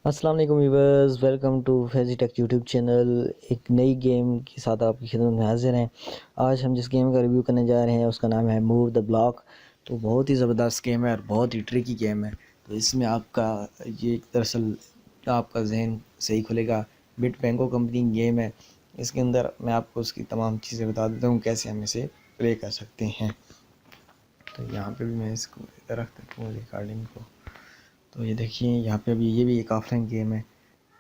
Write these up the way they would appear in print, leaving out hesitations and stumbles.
अस्सलाम वालेकुम viewers, welcome to Faizi tech YouTube channel. एक नई गेम के साथ आपकी खिदमत में हाजिर हैं। आज हम जिस गेम का रिव्यू करने जा रहे हैं उसका नाम है मूव द ब्लॉक। तो बहुत ही ज़बरदस्त गेम है और बहुत ही ट्रिकी गेम है। तो इसमें आपका ये दरअसल आपका जहन सही खुलेगा। बिट बैंको कंपनी की गेम है। इसके अंदर मैं आपको उसकी तमाम चीज़ें बता देता हूँ कैसे हम इसे प्ले कर सकते हैं। तो यहाँ पर भी मैं इसको रख देता हूँ रिकॉर्डिंग को। तो ये देखिए यहाँ पे अभी ये भी एक ऑफलाइन गेम है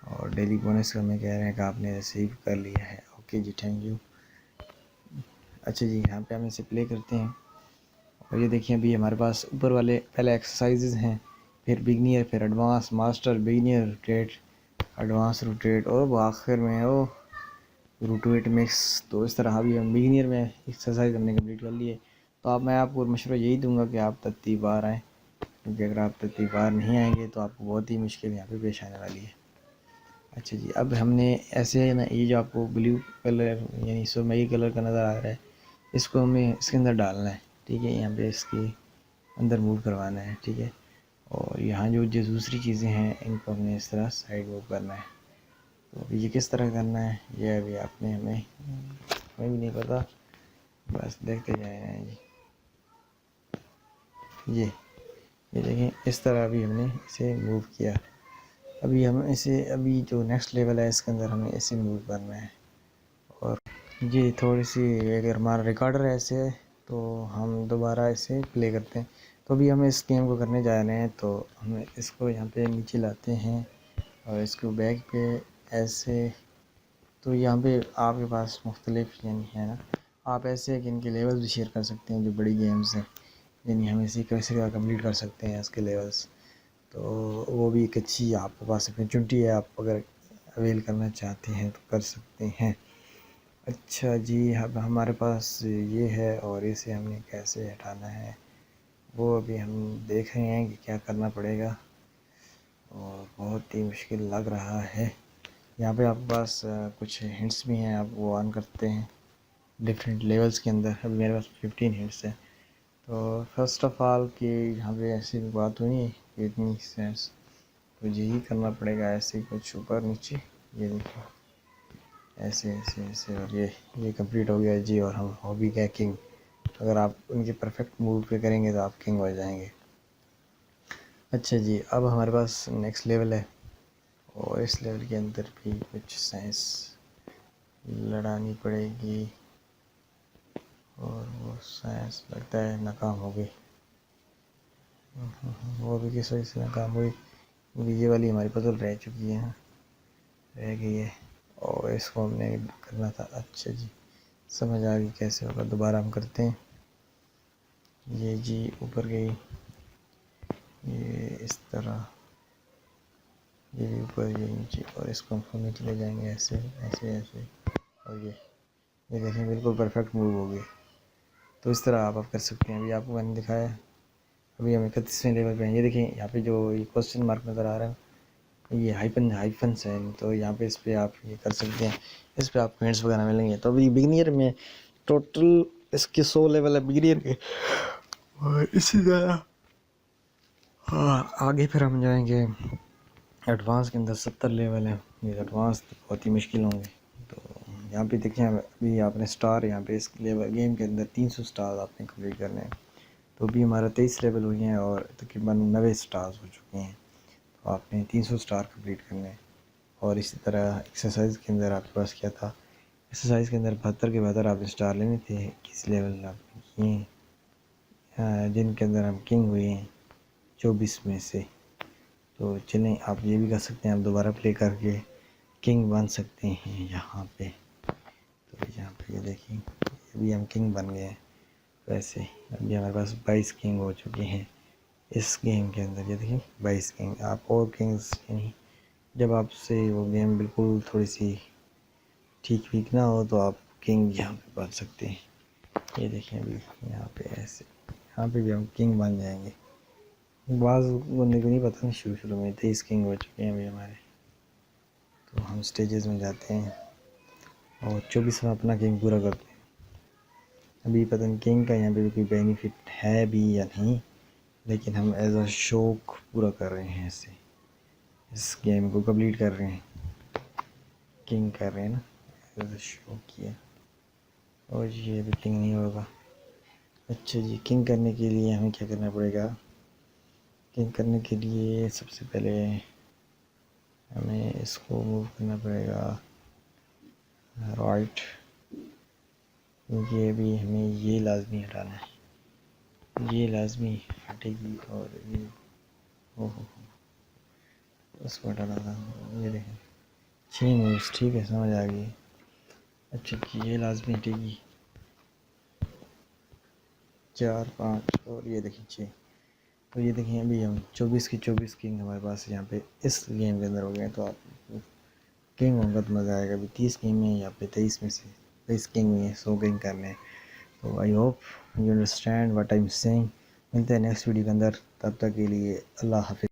और डेली बोनस का मैं कह रहे हैं कि आपने रिसीव कर लिया है। ओके जी, थैंक यू। अच्छा जी, यहाँ पे हम इसे प्ले करते हैं और ये देखिए अभी हमारे पास ऊपर वाले पहले एक्सरसाइजेज हैं, फिर बिगनियर, फिर advance, master, beginner, rotate, advance, rotate और वो आखिर में वो रोटेट मिक्स। तो इस तरह अभी हम बिगनियर में एक्सरसाइज हमने कंप्लीट कर लिए। तो अब मैं आपको मशवरा यही दूंगा कि आप तरतीब बार आएँ, क्योंकि अगर आप तरतीब बार नहीं आएंगे तो आपको बहुत ही मुश्किल यहाँ पे पेश आने वाली है। अच्छा जी, अब हमने ऐसे ना ये जो आपको ब्लू कलर यानी सुरमई कलर का नज़र आ रहा है, इसको हमें इसके अंदर डालना है। ठीक है, यहाँ पे इसके अंदर मूव करवाना है। ठीक है, और यहाँ जो जो दूसरी चीज़ें हैं इनको हमने इस तरह साइड मूव करना है। तो अभी ये किस तरह करना है ये अभी आपने हमें भी नहीं पता, बस देखते जाए जी। ये देखें, इस तरह अभी हमने इसे मूव किया। अभी हम इसे अभी जो नेक्स्ट लेवल है इसके अंदर हमें इसे मूव करना है। और जी थोड़ी सी अगर हमारा रिकॉर्डर ऐसे है तो हम दोबारा इसे प्ले करते हैं। तो अभी हम इस गेम को करने जा रहे हैं, तो हम इसको यहाँ पे नीचे लाते हैं और इसको बैक पे ऐसे। तो यहाँ पे आपके पास मुख्तलिफ यानी है ना, आप ऐसे कि इनके लेवल्स भी शेयर कर सकते हैं। जो बड़ी गेम्स हैं यानी हम इसी कैसे कंप्लीट कर सकते हैं इसके लेवल्स। तो वो भी एक अच्छी आपके पास अपॉर्चुनिटी है, आप अगर अवेल करना चाहते हैं तो कर सकते हैं। अच्छा जी, अब हमारे पास ये है और इसे हमने कैसे हटाना है वो अभी हम देख रहे हैं कि क्या करना पड़ेगा और बहुत ही मुश्किल लग रहा है। यहाँ पे आपके पास कुछ हिंट्स भी हैं, आप वो ऑन करते हैं डिफरेंट लेवल्स के अंदर। अभी मेरे पास 15 हिंट्स हैं। तो फर्स्ट ऑफ ऑल कि यहाँ पे ऐसी बात हुई कि इतनी सेंस, तो यही करना पड़ेगा ऐसे कुछ ऊपर नीचे। ये देखिए ऐसे ऐसे ऐसे और ये कंप्लीट हो गया जी और हम हो भी गए किंग। अगर आप उनके परफेक्ट मूव पे करेंगे तो आप किंग हो जाएंगे। अच्छा जी, अब हमारे पास नेक्स्ट लेवल है और इस लेवल के अंदर भी कुछ साइंस लड़ानी पड़ेगी और वो साइंस लगता है नाकाम हो गई। वो भी किस वजह से नाकाम हुई, क्योंकि ये वाली हमारी पजल रह चुकी है, रह गई है और इसको हमने करना था। अच्छा जी, समझ आ गई कैसे होगा, दोबारा हम करते हैं। ये जी ऊपर गई, ये इस तरह, ये भी ऊपर, ये नीचे, और इसको हम नीचे ले जाएंगे ऐसे ऐसे ऐसे। और ये देखें बिल्कुल परफेक्ट मूव हो गई। तो इस तरह आप कर सकते हैं। अभी आपको मैंने दिखाया। अभी हम 31वें लेवल पे हैं। ये देखें यहाँ पे जो ये क्वेश्चन मार्क नज़र आ रहा है, ये हाइफन्स हैं। तो यहाँ पे इस पर आप ये कर सकते हैं, इस पर आपको हिंट्स वगैरह मिलेंगे। तो अभी बिगिनियर में टोटल इसके 100 लेवल है बिगिनियर के, और इसी तरह हाँ आगे फिर हम जाएंगे एडवांस के अंदर 70 लेवल है। ये एडवांस तो बहुत ही मुश्किल होंगे। तो यहाँ पे देखें अभी आपने स्टार, यहाँ पे इस लेवल गेम के अंदर 300 स्टार आपने कंप्लीट करने हैं। तो अभी हमारा 23 लेवल हुए हैं और तकरीबन 90 स्टार्स हो चुके हैं। तो आपने 300 स्टार कंप्लीट करने हैं। और इसी तरह एक्सरसाइज के अंदर आपके पास क्या था, एक्सरसाइज के अंदर 72 के 72 आपने स्टार लेने थे। किस लेवल आपने किए हैं जिनके अंदर हम किंग हुए हैं 24 में से। तो चलें, आप ये भी कर सकते हैं, आप दोबारा प्ले करके किंग बन सकते हैं यहाँ पे। तो यहाँ पे ये देखिए अभी हम किंग बन गए हैं। वैसे अभी हमारे पास 22 किंग हो चुके हैं इस गेम के अंदर। ये देखिए 22 किंग। आप और किंग्स यानी जब आपसे वो गेम बिल्कुल थोड़ी सी ठीक ठीक ना हो तो आप किंग यहाँ पे बन सकते हैं। ये देखिए अभी यहाँ पे ऐसे, यहाँ पे भी हम किंग बन जाएंगे। बाज़ बंदे को नहीं पता, नहीं शुरू शुरू में 23 किंग हो चुके हैं अभी हमारे। तो हम स्टेजेस में जाते हैं और 24वां अपना किंग पूरा करते हैं। अभी पता नहीं किंग का यहाँ पे भी कोई बेनिफिट है भी या नहीं, लेकिन हम एज अ शौक पूरा कर रहे हैं इसे। इस गेम को कंप्लीट कर रहे हैं, किंग कर रहे हैं ना, शो किया। और ये भी किंग नहीं होगा। अच्छा जी, किंग करने के लिए हमें क्या करना पड़ेगा? किंग करने के लिए सबसे पहले हमें इसको मूव करना पड़ेगा राइट, क्योंकि अभी हमें ये लाजमी हटाना है, ये लाजमी हटेगी। और ये ओहो उसको हटाना था। ये देखें 6 मूव्स, ठीक है समझ आ गई। अच्छा जी, ये लाजमी हटेगी 4 5 और ये देखिए 6। तो ये देखिए अभी हम 24 की 24 किंग हमारे पास यहाँ पे इस गेम के अंदर हो गए हैं। तो आप किंग होगा तो मज़ा आएगा। अभी 30 किंग में यहाँ पे 23 में से 23 किंग में 100 किंग करने हैं। तो I hope you understand what I am saying. मिलते हैं नेक्स्ट वीडियो के अंदर, तब तक के लिए अल्लाह हाफिज़।